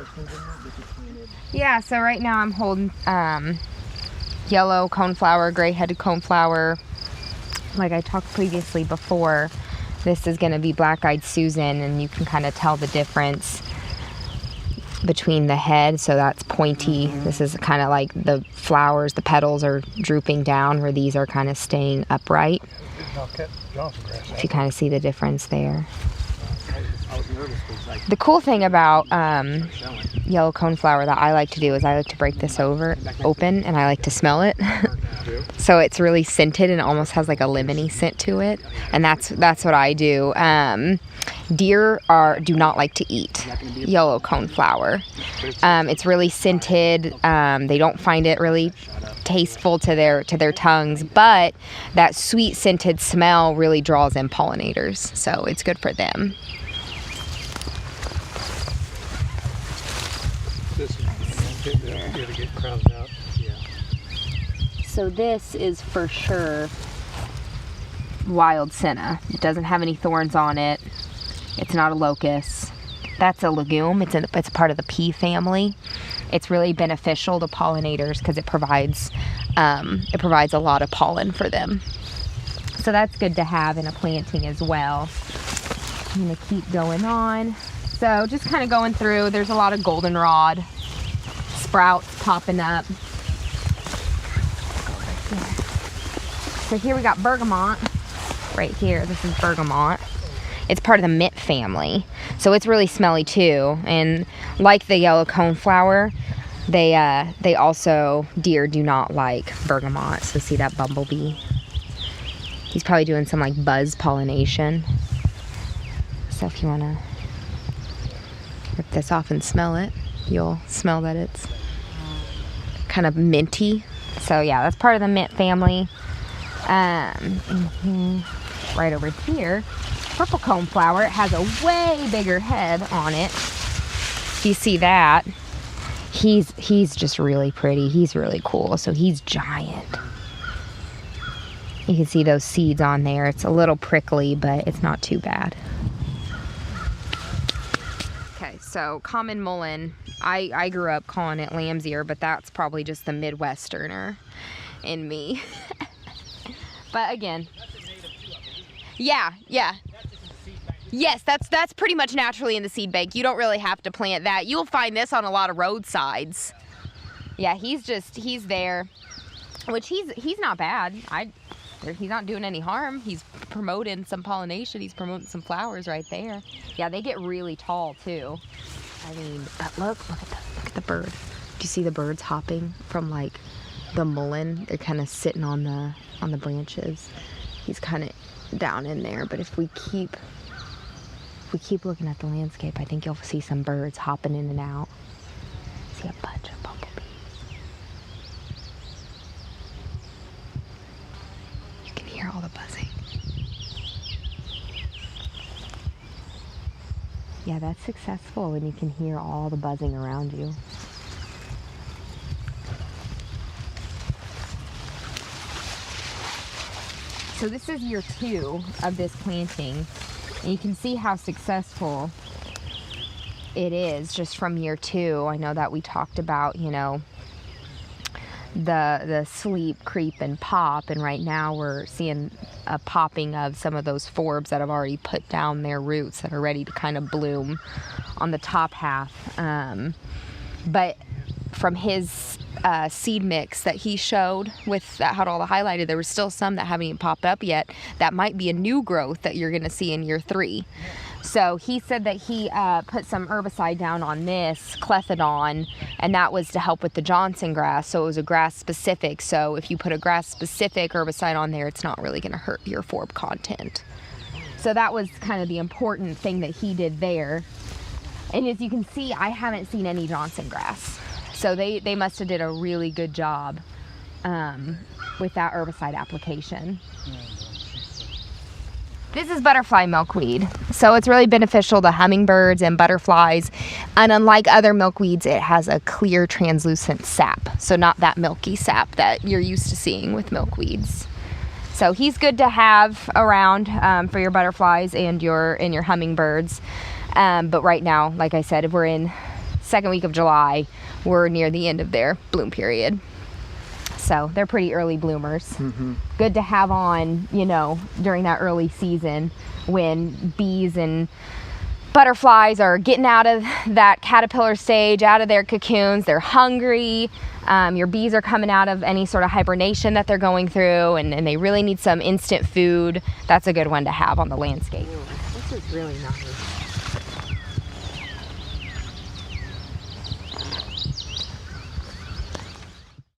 first ones in there that you planted? Yeah, so right now I'm holding yellow coneflower, gray-headed coneflower. Like I talked previously before, this is going to be black-eyed Susan, and you can kind of tell the difference between the head. So that's pointy. This is kind of like the flowers, the petals are drooping down, where these are kind of staying upright. If you kind of see the difference there. The cool thing about yellow coneflower that I like to do is I like to break this open and I like to smell it. So it's really scented and it almost has like a lemony scent to it, and that's what I do. Deer do not like to eat yellow coneflower. It's really scented. They don't find it really tasteful to their tongues, but that sweet scented smell really draws in pollinators, so it's good for them. So this is for sure wild senna. It doesn't have any thorns on it. It's not a locust. That's a legume. It's part of the pea family. It's really beneficial to pollinators because it provides a lot of pollen for them. So that's good to have in a planting as well. I'm gonna keep going on. So just kind of going through, there's a lot of goldenrod sprouts popping up. So here we got bergamot right here. This is bergamot. It's part of the mint family, so it's really smelly too. And like the yellow coneflower, they also, deer do not like bergamot. So see that bumblebee? He's probably doing some like buzz pollination. So if you want to rip this off and smell it, you'll smell that it's kind of minty. So yeah, that's part of the mint family. Right over here, purple coneflower. It has a way bigger head on it. You see that? He's just really pretty. He's really cool. So he's giant. You can see those seeds on there. It's a little prickly, but it's not too bad. Okay, so common mullein. I grew up calling it lamb's ear, but that's probably just the Midwesterner in me. But again, yeah. Yes, that's pretty much naturally in the seed bank. You don't really have to plant that. You'll find this on a lot of roadsides. Yeah, he's there, which he's not bad. He's not doing any harm. He's promoting some pollination. He's promoting some flowers right there. Yeah, they get really tall too. I mean, but look at the bird. Do you see the birds hopping from like the mullein? They're kind of sitting on the branches. He's kind of down in there, but if we keep looking at the landscape, I think you'll see some birds hopping in and out. See a bunch of bumblebees. You can hear all the buzzing. Yeah, that's successful when you can hear all the buzzing around you. So this is year 2 of this planting, and you can see how successful it is just from year 2. I know that we talked about, you know, the sleep, creep, and pop, and right now we're seeing a popping of some of those forbs that have already put down their roots that are ready to kind of bloom on the top half. But from his seed mix that he showed with that had all the highlighted, there was still some that haven't even popped up yet. That might be a new growth that you're going to see in year 3. So he said that he put some herbicide down on this clethodon, and that was to help with the Johnson grass. So it was a grass specific. So if you put a grass specific herbicide on there, it's not really going to hurt your forb content. So that was kind of the important thing that he did there. And as you can see, I haven't seen any Johnson grass. So they must have did a really good job with that herbicide application. This is butterfly milkweed. So it's really beneficial to hummingbirds and butterflies. And unlike other milkweeds, it has a clear translucent sap. So not that milky sap that you're used to seeing with milkweeds. So he's good to have around for your butterflies and your hummingbirds. But right now, like I said, we're in second week of July, we're near the end of their bloom period. So they're pretty early bloomers. Good to have on, you know, during that early season when bees and butterflies are getting out of that caterpillar stage, out of their cocoons. They're hungry. Your bees are coming out of any sort of hibernation that they're going through, and they really need some instant food. That's a good one to have on the landscape. This is really nice.